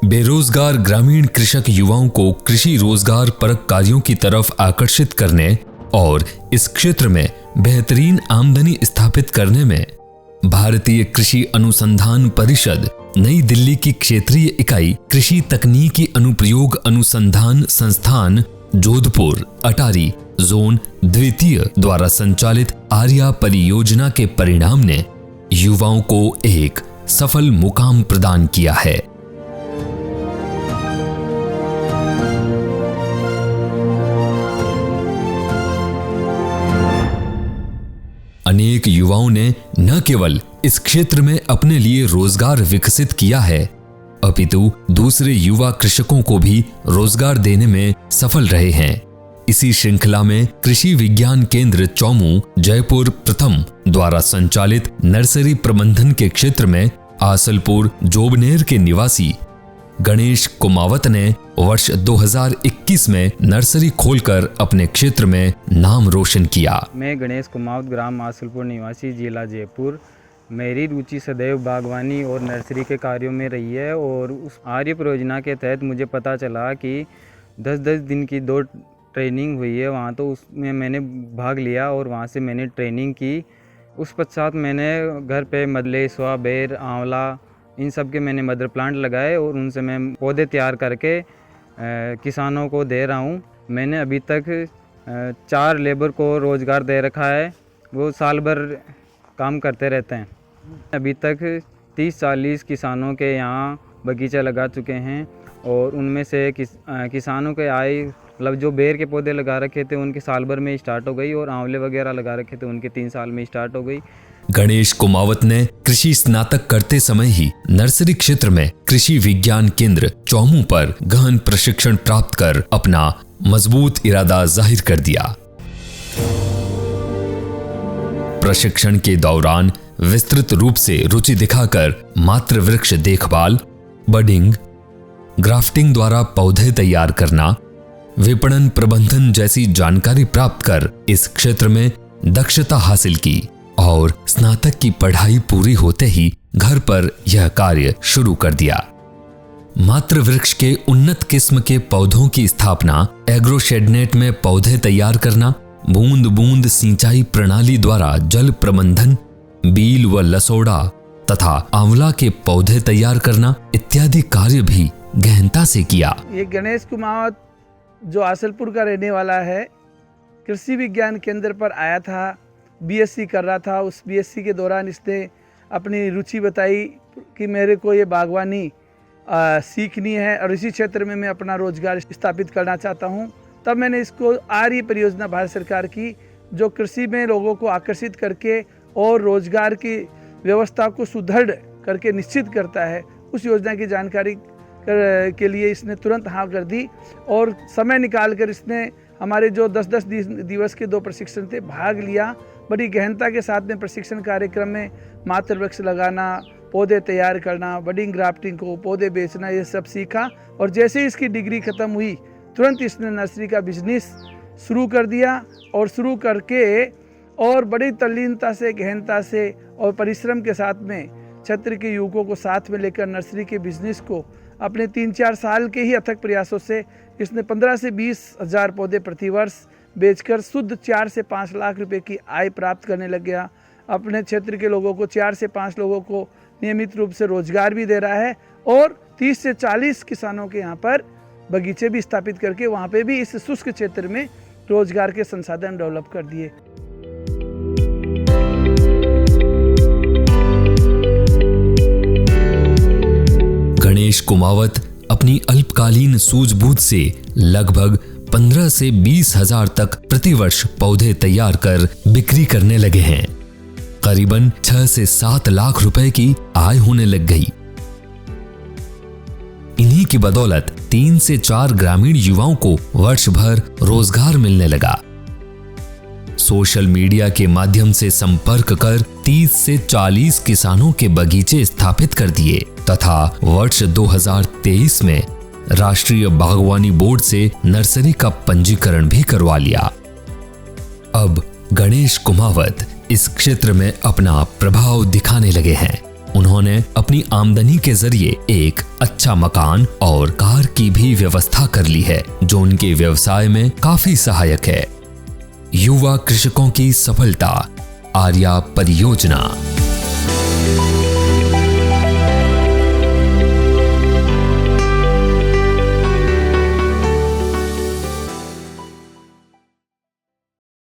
बेरोजगार ग्रामीण कृषक युवाओं को कृषि रोजगार परक कार्यों की तरफ आकर्षित करने और इस क्षेत्र में बेहतरीन आमदनी स्थापित करने में भारतीय कृषि अनुसंधान परिषद नई दिल्ली की क्षेत्रीय इकाई कृषि तकनीकी अनुप्रयोग अनुसंधान संस्थान जोधपुर अटारी जोन द्वितीय द्वारा संचालित आर्या परियोजना के परिणाम ने युवाओं को एक सफल मुकाम प्रदान किया है। अनेक युवाओं ने न केवल इस क्षेत्र में अपने लिए रोजगार विकसित किया है, अपितु दूसरे युवा कृषकों को भी रोजगार देने में सफल रहे हैं। इसी श्रृंखला में कृषि विज्ञान केंद्र चौमू जयपुर प्रथम द्वारा संचालित नर्सरी प्रबंधन के क्षेत्र में आसलपुर जोबनेर के निवासी गणेश कुमावत ने वर्ष 2021 में नर्सरी खोलकर अपने क्षेत्र में नाम रोशन किया। मैं गणेश कुमावत, ग्राम आसलपुर निवासी, जिला जयपुर। मेरी रुचि सदैव बागवानी और नर्सरी के कार्यों में रही है और उस आर्य परियोजना के तहत मुझे पता चला कि 10-10 दिन की 2 ट्रेनिंग हुई है वहाँ, तो उसमें मैंने भाग लिया और वहाँ से मैंने ट्रेनिंग की। उस पश्चात मैंने घर पे मदलेसवा, बेर, आंवला इन सब के मैंने मदर प्लांट लगाए और उनसे मैं पौधे तैयार करके किसानों को दे रहा हूँ। मैंने अभी तक 4 लेबर को रोज़गार दे रखा है, वो साल भर काम करते रहते हैं। अभी तक 30-40 किसानों के यहाँ बगीचा लगा चुके हैं और उनमें से किसानों के आय मतलब जो बेर के पौधे लगा रखे थे उनके साल भर में स्टार्ट हो गई और आंवले वगैरह लगा रखे थे उनके 3 साल में स्टार्ट हो गई। गणेश कुमावत ने कृषि स्नातक करते समय ही नर्सरी क्षेत्र में कृषि विज्ञान केंद्र चौमू पर गहन प्रशिक्षण प्राप्त कर अपना मजबूत इरादा जाहिर कर दिया। प्रशिक्षण के दौरान विस्तृत रूप से रुचि दिखाकर मातृ वृक्ष देखभाल, बडिंग, ग्राफ्टिंग द्वारा पौधे तैयार करना, विपणन प्रबंधन जैसी जानकारी प्राप्त कर इस क्षेत्र में दक्षता हासिल की और स्नातक की पढ़ाई पूरी होते ही घर पर यह कार्य शुरू कर दिया। मातृ वृक्ष के उन्नत किस्म के पौधों की स्थापना, एग्रोशेडनेट में पौधे तैयार करना, बूंद बूंद सिंचाई प्रणाली द्वारा जल प्रबंधन, बील व लसोड़ा तथा आंवला के पौधे तैयार करना इत्यादि कार्य भी गहनता से किया। ये गणेश कुमावत जो आसलपुर का रहने वाला है, कृषि विज्ञान केंद्र पर आया था, बीएससी कर रहा था। उस बीएससी के दौरान इसने अपनी रुचि बताई कि मेरे को ये बागवानी सीखनी है और इसी क्षेत्र में मैं अपना रोजगार स्थापित करना चाहता हूँ। तब मैंने इसको आर्य परियोजना भारत सरकार की जो कृषि में लोगों को आकर्षित करके और रोजगार की व्यवस्था को सुदृढ़ करके निश्चित करता है, उस योजना की जानकारी के लिए इसने तुरंत हाँ कर दी और समय निकाल कर इसने हमारे जो 10-10 दिवस के 2 प्रशिक्षण थे भाग लिया। बड़ी गहनता के साथ में प्रशिक्षण कार्यक्रम में मातृ वृक्ष लगाना, पौधे तैयार करना, बडिंग ग्राफ्टिंग को पौधे बेचना, ये सब सीखा और जैसे ही इसकी डिग्री ख़त्म हुई तुरंत इसने नर्सरी का बिजनेस शुरू कर दिया और शुरू करके और बड़ी तल्लीनता से, गहनता से और परिश्रम के साथ में क्षेत्र के युवकों को साथ में लेकर नर्सरी के बिजनेस को अपने 3-4 साल के ही अथक प्रयासों से इसने 15 से 20 हज़ार पौधे प्रतिवर्ष बेचकर शुद्ध 4 से 5 लाख रुपए की आय प्राप्त करने लग गया। अपने क्षेत्र के लोगों को 4 से 5 लोगों को नियमित रूप से रोजगार भी दे रहा है और 30 से 40 किसानों के यहाँ पर बगीचे भी स्थापित करके वहाँ पे भी इस शुष्क क्षेत्र में रोजगार के संसाधन डेवलप कर दिए। गणेश कुमावत अपनी अल्पकालीन सूझबूझ से लगभग 15 से 20 हजार तक प्रतिवर्ष पौधे तैयार कर बिक्री करने लगे हैं। करीबन 6 से 7 लाख रुपए की आय होने लग गई। इन्हीं की बदौलत 3 से 4 ग्रामीण युवाओं को वर्ष भर रोजगार मिलने लगा। सोशल मीडिया के माध्यम से संपर्क कर 30 से 40 किसानों के बगीचे स्थापित कर दिए तथा वर्ष 2023 में राष्ट्रीय बागवानी बोर्ड से नर्सरी का पंजीकरण भी करवा लिया। अब गणेश कुमावत इस क्षेत्र में अपना प्रभाव दिखाने लगे हैं। उन्होंने अपनी आमदनी के जरिए एक अच्छा मकान और कार की भी व्यवस्था कर ली है, जो उनके व्यवसाय में काफी सहायक है। युवा कृषकों की सफलता, आर्या परियोजना।